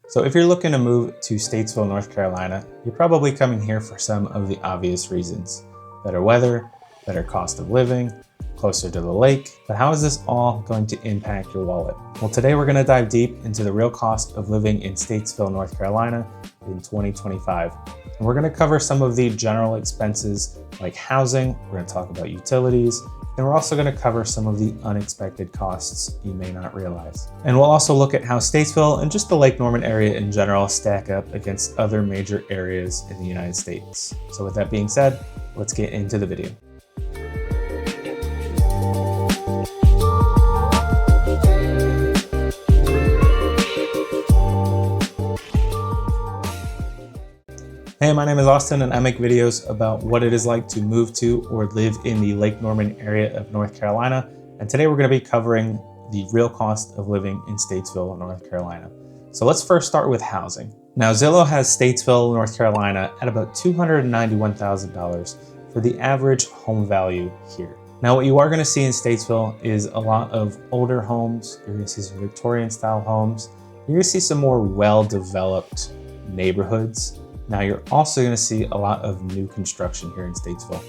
So if you're looking to move to Statesville, North Carolina, you're probably coming here for some of the obvious reasons. Better weather, better cost of living, closer to the lake. But how is this all going to impact your wallet? Well, today we're going to dive deep into the real cost of living in Statesville, North Carolina in 2025. And we're going to cover some of the general expenses like housing, we're going to talk about utilities, and we're also going to cover some of the unexpected costs you may not realize. And we'll also look at how Statesville and just the Lake Norman area in general stack up against other major areas in the United States. So with that being said, let's get into the video. Hey, my name is Austin and I make videos about what it is like to move to or live in the Lake Norman area of North Carolina. And today we're going to be covering the real cost of living in Statesville, North Carolina. So let's first start with housing. Now Zillow has Statesville, North Carolina at about $291,000 for the average home value here. Now what you are going to see in Statesville is a lot of older homes. You're going to see some Victorian style homes. You're going to see some more well-developed neighborhoods. Now you're also going to see a lot of new construction here in Statesville.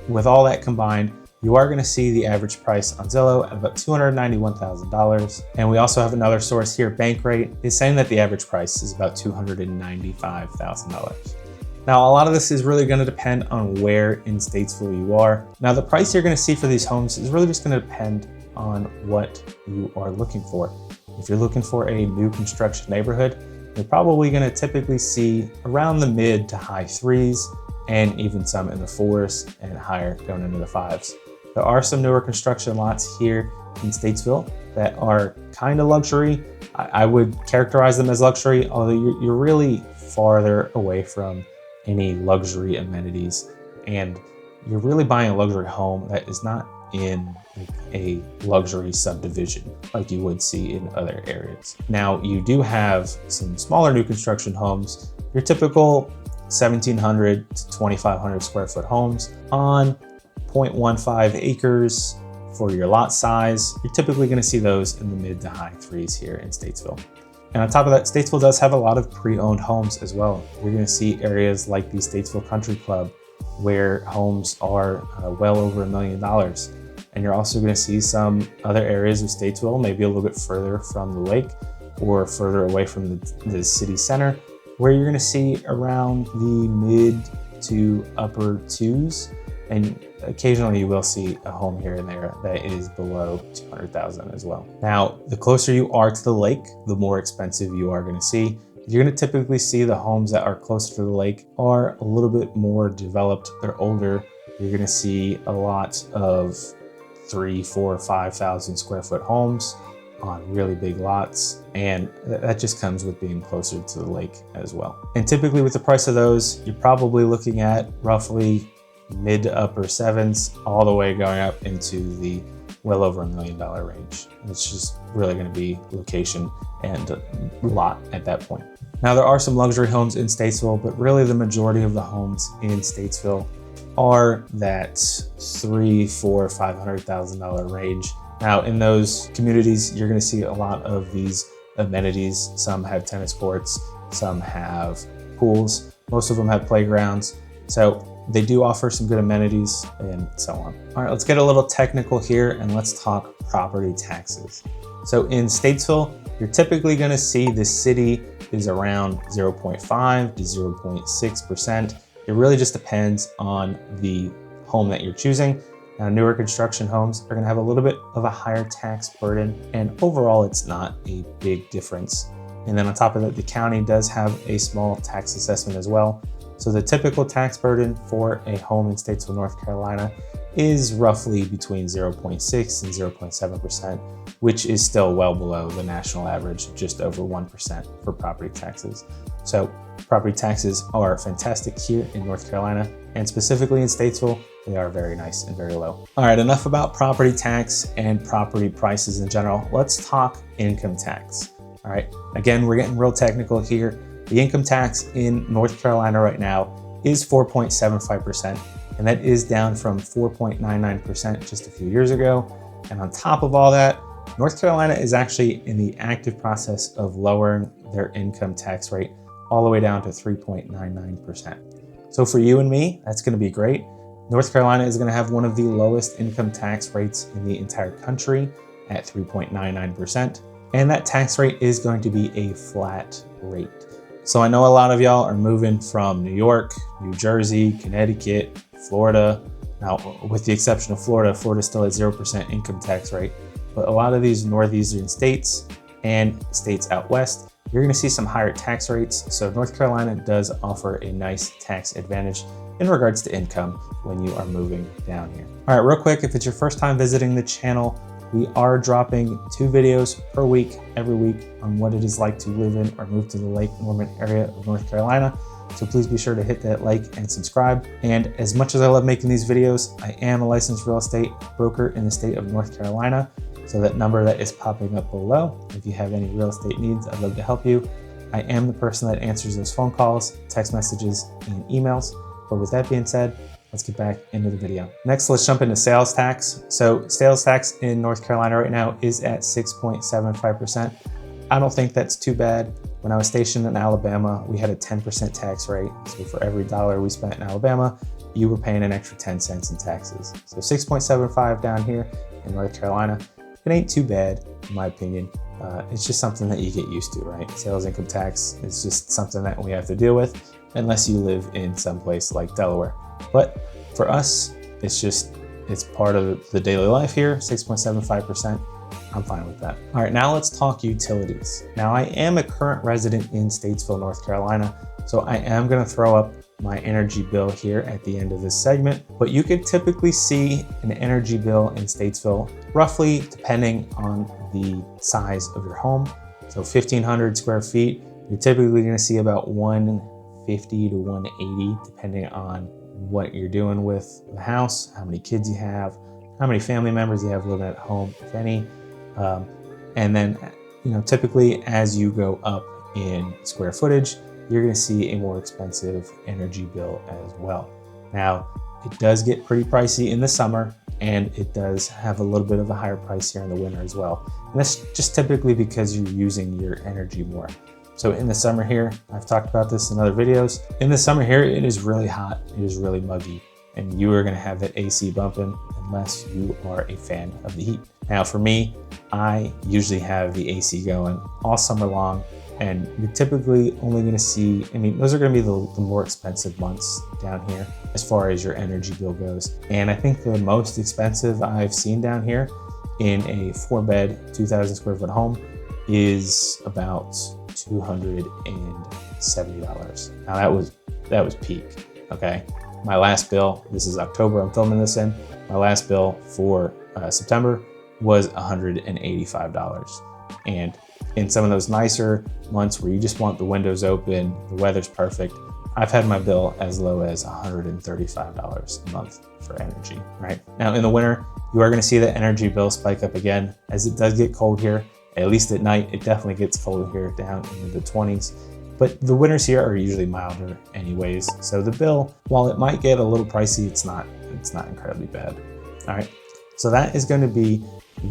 With all that combined, you are going to see the average price on Zillow at about $291,000. And we also have another source here, Bankrate, is saying that the average price is about $295,000. Now, a lot of this is really going to depend on where in Statesville you are. Now, the price you're going to see for these homes is really just going to depend on what you are looking for. If you're looking for a new construction neighborhood, you're probably going to typically see around the mid to high threes and even some in the fours and higher going into the fives. There are some newer construction lots here in Statesville that are kind of luxury. I would characterize them as luxury, although you're really farther away from any luxury amenities, and you're really buying a luxury home that is not in a luxury subdivision like you would see in other areas. Now, you do have some smaller new construction homes, your typical 1,700 to 2,500 square foot homes on 0.15 acres for your lot size. You're typically going to see those in the mid to high threes here in Statesville. And on top of that, Statesville does have a lot of pre-owned homes as well. You're going to see areas like the Statesville Country Club where homes are well over $1 million. And you're also going to see some other areas of Statesville, maybe a little bit further from the lake or further away from the city center, where you're going to see around the mid to upper twos. And occasionally you will see a home here and there that is below $200,000 as well. Now, the closer you are to the lake, the more expensive you are going to see. You're going to typically see the homes that are closer to the lake are a little bit more developed. They're older. You're going to see a lot of 3,000, 4,000, 5,000 square foot homes on really big lots. And that just comes with being closer to the lake as well. And typically with the price of those, you're probably looking at roughly mid to upper sevens, all the way going up into the well over $1 million range. It's just really going to be location and lot at that point. Now there are some luxury homes in Statesville, but really the majority of the homes in Statesville are that $300,000, $400,000, $500,000 range. Now in those communities, you're going to see a lot of these amenities. Some have tennis courts, some have pools, most of them have playgrounds. So they do offer some good amenities and so on. All right, let's get a little technical here and let's talk property taxes. So in Statesville, you're typically going to see the city is around 0.5 to 0.6%. It really just depends on the home that you're choosing. Now, newer construction homes are going to have a little bit of a higher tax burden, and overall it's not a big difference. And then on top of that, the county does have a small tax assessment as well. So the typical tax burden for a home in Statesville, North Carolina is roughly between 0.6 and 0.7%, which is still well below the national average, just over 1% for property taxes. So property taxes are fantastic here in North Carolina, and specifically in Statesville, they are very nice and very low. All right, enough about property tax and property prices in general. Let's talk income tax. All right, again, we're getting real technical here. The income tax in North Carolina right now is 4.75%, and that is down from 4.99% just a few years ago. And on top of all that, North Carolina is actually in the active process of lowering their income tax rate all the way down to 3.99%. So for you and me, that's going to be great. North Carolina is going to have one of the lowest income tax rates in the entire country at 3.99%. And that tax rate is going to be a flat rate. So I know a lot of y'all are moving from New York, New Jersey, Connecticut, Florida. Now, with the exception of Florida, Florida still has 0% income tax rate. But a lot of these northeastern states and states out west, you're going to see some higher tax rates. So North Carolina does offer a nice tax advantage in regards to income when you are moving down here. All right, real quick, if it's your first time visiting the channel, we are dropping 2 videos per week, every week, on what it is like to live in or move to the Lake Norman area of North Carolina. So please be sure to hit that like and subscribe. And as much as I love making these videos, I am a licensed real estate broker in the state of North Carolina. So that number that is popping up below, if you have any real estate needs, I'd love to help you. I am the person that answers those phone calls, text messages, and emails. But with that being said, let's get back into the video. Next, let's jump into sales tax. So sales tax in North Carolina right now is at 6.75%. I don't think that's too bad. When I was stationed in Alabama, we had a 10% tax rate. So for every dollar we spent in Alabama, you were paying an extra 10 cents in taxes. So 6.75 down here in North Carolina. It ain't too bad, in my opinion. It's just something that you get used to, right? Sales income tax is just something that we have to deal with unless you live in some place like Delaware. But for us, it's part of the daily life here, 6.75%. I'm fine with that. All right, now let's talk utilities. Now I am a current resident in Statesville, North Carolina, so I am gonna throw up my energy bill here at the end of this segment, but you could typically see an energy bill in Statesville, roughly depending on the size of your home. So 1,500 square feet, you're typically gonna see about 150 to 180, depending on what you're doing with the house, how many kids you have, how many family members you have living at home, if any. And then, typically as you go up in square footage, you're going to see a more expensive energy bill as well. Now, it does get pretty pricey in the summer, and it does have a little bit of a higher price here in the winter as well. And that's just typically because you're using your energy more. So in the summer here, I've talked about this in other videos. In the summer here, it is really hot. It is really muggy, and you are going to have that AC bumping unless you are a fan of the heat. Now for me, I usually have the AC going all summer long, and you're typically only going to see, those are going to be the more expensive months down here as far as your energy bill goes. And I think the most expensive I've seen down here in a 4-bed, 2,000 square foot home is about $270. Now that was peak, okay? My last bill, this is October, I'm filming this in, my last bill for September was $185. And in some of those nicer months where you just want the windows open, the weather's perfect, I've had my bill as low as $135 a month for energy, right? Now in the winter, you are gonna see the energy bill spike up again as it does get cold here. At least at night, it definitely gets cold here down into the 20s. But the winters here are usually milder anyways. So the bill, while it might get a little pricey, it's not incredibly bad. All right, so that is gonna be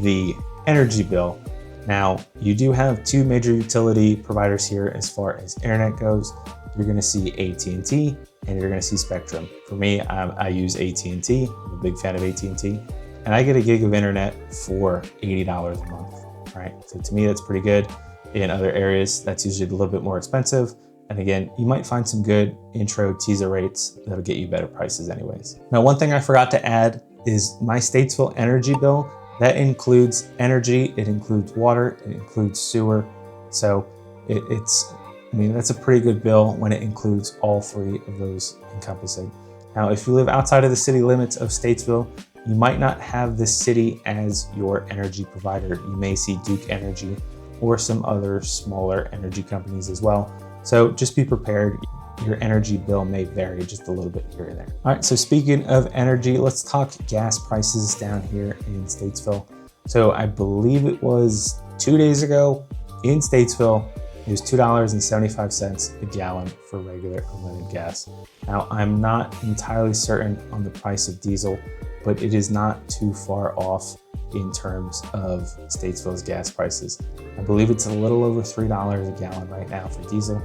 the energy bill. Now, you do have 2 major utility providers here as far as internet goes. You're gonna see AT&T and you're gonna see Spectrum. For me, I use AT&T, I'm a big fan of AT&T, and I get a gig of internet for $80 a month, right? So to me, that's pretty good. In other areas, that's usually a little bit more expensive. And again, you might find some good intro teaser rates that'll get you better prices anyways. Now, one thing I forgot to add is my Statesville energy bill. That includes energy, it includes water, it includes sewer. So that's a pretty good bill when it includes all 3 of those encompassing. Now, if you live outside of the city limits of Statesville, you might not have this city as your energy provider. You may see Duke Energy or some other smaller energy companies as well. So just be prepared. Your energy bill may vary just a little bit here and there. All right, so speaking of energy, let's talk gas prices down here in Statesville. So I believe it was 2 days ago in Statesville, it was $2.75 a gallon for regular unleaded gas. Now, I'm not entirely certain on the price of diesel, but it is not too far off in terms of Statesville's gas prices. I believe it's a little over $3 a gallon right now for diesel.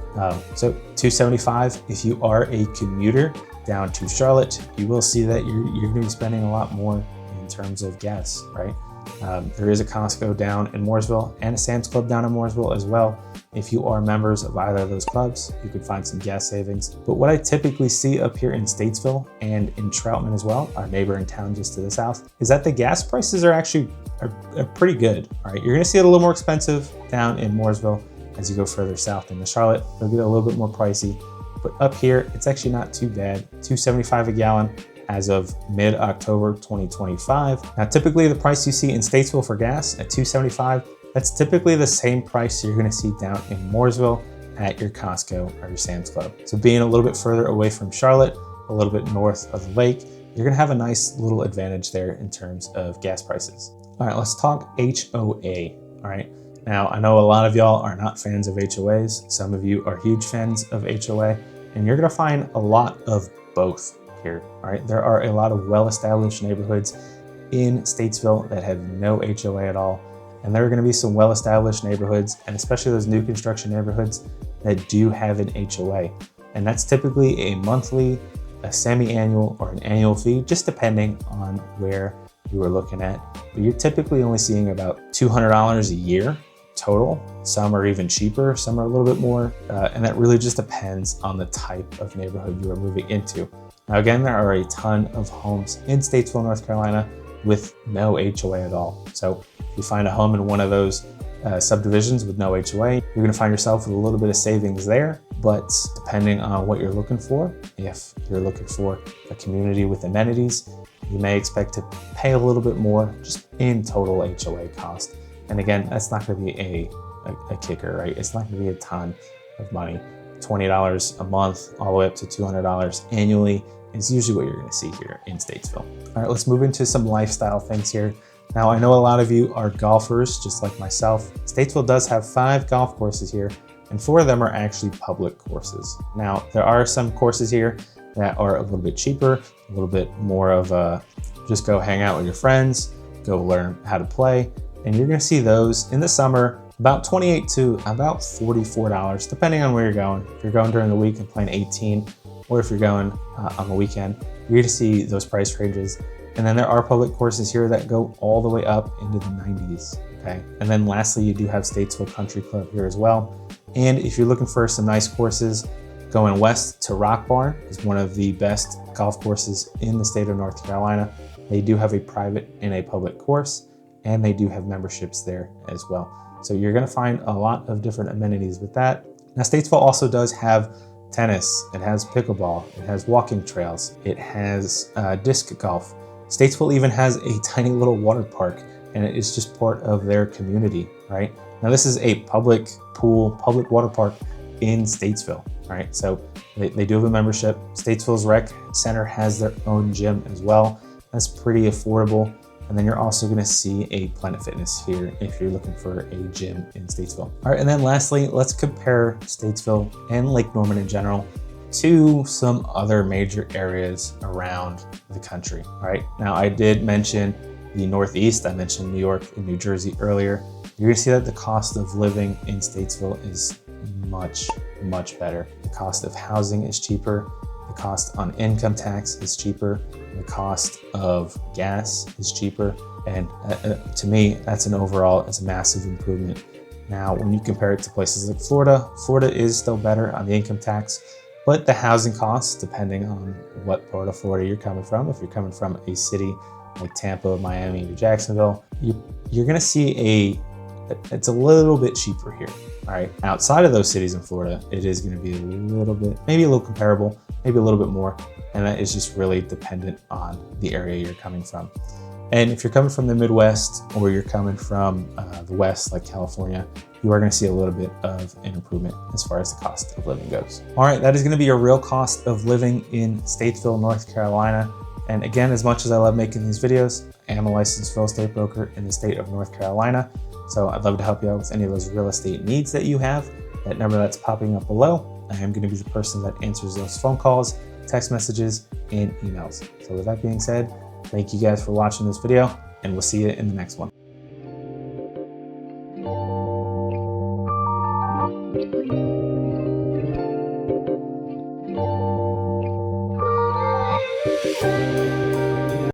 So $2.75 if you are a commuter down to Charlotte, you will see that you're gonna be spending a lot more in terms of gas, right? There is a Costco down in Mooresville and a Sam's Club down in Mooresville as well. If you are members of either of those clubs, you can find some gas savings. But what I typically see up here in Statesville and in Troutman as well, our neighboring town just to the south, is that the gas prices are actually pretty good. All right, you're gonna see it a little more expensive down in Mooresville as you go further south into Charlotte. It'll get a little bit more pricey, but up here, it's actually not too bad. $2.75 a gallon as of mid-October 2025. Now, typically the price you see in Statesville for gas at $2.75, that's typically the same price you're gonna see down in Mooresville at your Costco or your Sam's Club. So being a little bit further away from Charlotte, a little bit north of the lake, you're gonna have a nice little advantage there in terms of gas prices. All right, let's talk HOA, all right? Now, I know a lot of y'all are not fans of HOAs. Some of you are huge fans of HOA, and you're gonna find a lot of both here, all right? There are a lot of well-established neighborhoods in Statesville that have no HOA at all. And there are gonna be some well-established neighborhoods, and especially those new construction neighborhoods that do have an HOA. And that's typically a monthly, a semi-annual, or an annual fee, just depending on where you are looking at. But you're typically only seeing about $200 a year total. Some are even cheaper, some are a little bit more, and that really just depends on the type of neighborhood you are moving into. Now again, there are a ton of homes in Statesville, North Carolina with no HOA at all. So if you find a home in one of those subdivisions with no HOA, you're gonna find yourself with a little bit of savings there. But depending on what you're looking for, if you're looking for a community with amenities, you may expect to pay a little bit more just in total HOA cost. And again, that's not gonna be a kicker, right? It's not gonna be a ton of money. $20 a month, all the way up to $200 annually is usually what you're gonna see here in Statesville. All right, let's move into some lifestyle things here. Now, I know a lot of you are golfers, just like myself. Statesville does have 5 golf courses here, and 4 of them are actually public courses. Now, there are some courses here that are a little bit cheaper, a little bit more of a, just go hang out with your friends, go learn how to play. And you're gonna see those in the summer, about $28 to about $44, depending on where you're going. If you're going during the week and playing 18, or if you're going on the weekend, you're gonna see those price ranges. And then there are public courses here that go all the way up into the 90s, okay? And then lastly, you do have Statesville Country Club here as well. And if you're looking for some nice courses, going west to Rock Barn is one of the best golf courses in the state of North Carolina. They do have a private and a public course, and they do have memberships there as well. So you're gonna find a lot of different amenities with that. Now, Statesville also does have tennis, it has pickleball, it has walking trails, it has disc golf. Statesville even has a tiny little water park, and it is just part of their community, right? Now, this is a public pool, public water park in Statesville, right? So they do have a membership. Statesville's Rec Center has their own gym as well. That's pretty affordable. And then you're also gonna see a Planet Fitness here if you're looking for a gym in Statesville. All right, and then lastly, let's compare Statesville and Lake Norman in general to some other major areas around the country, all right? Now, I did mention the Northeast. I mentioned New York and New Jersey earlier. You're gonna see that the cost of living in Statesville is much, much better. The cost of housing is cheaper. The cost on income tax is cheaper. The cost of gas is cheaper. And to me, that's an overall, it's a massive improvement. Now, when you compare it to places like Florida, Florida is still better on the income tax, but the housing costs, depending on what part of Florida you're coming from, if you're coming from a city like Tampa, Miami, or Jacksonville, you're gonna see it's a little bit cheaper here, all right? Outside of those cities in Florida, it is gonna be a little bit, maybe a little comparable, maybe a little bit more, and that is just really dependent on the area you're coming from. And if you're coming from the Midwest, or you're coming from the West, like California, you are gonna see a little bit of an improvement as far as the cost of living goes. All right, that is gonna be your real cost of living in Statesville, North Carolina. And again, as much as I love making these videos, I am a licensed real estate broker in the state of North Carolina. So I'd love to help you out with any of those real estate needs that you have. that number that's popping up below. I am going to be the person that answers those phone calls, text messages, and emails. So with that being said, thank you guys for watching this video, and we'll see you in the next one.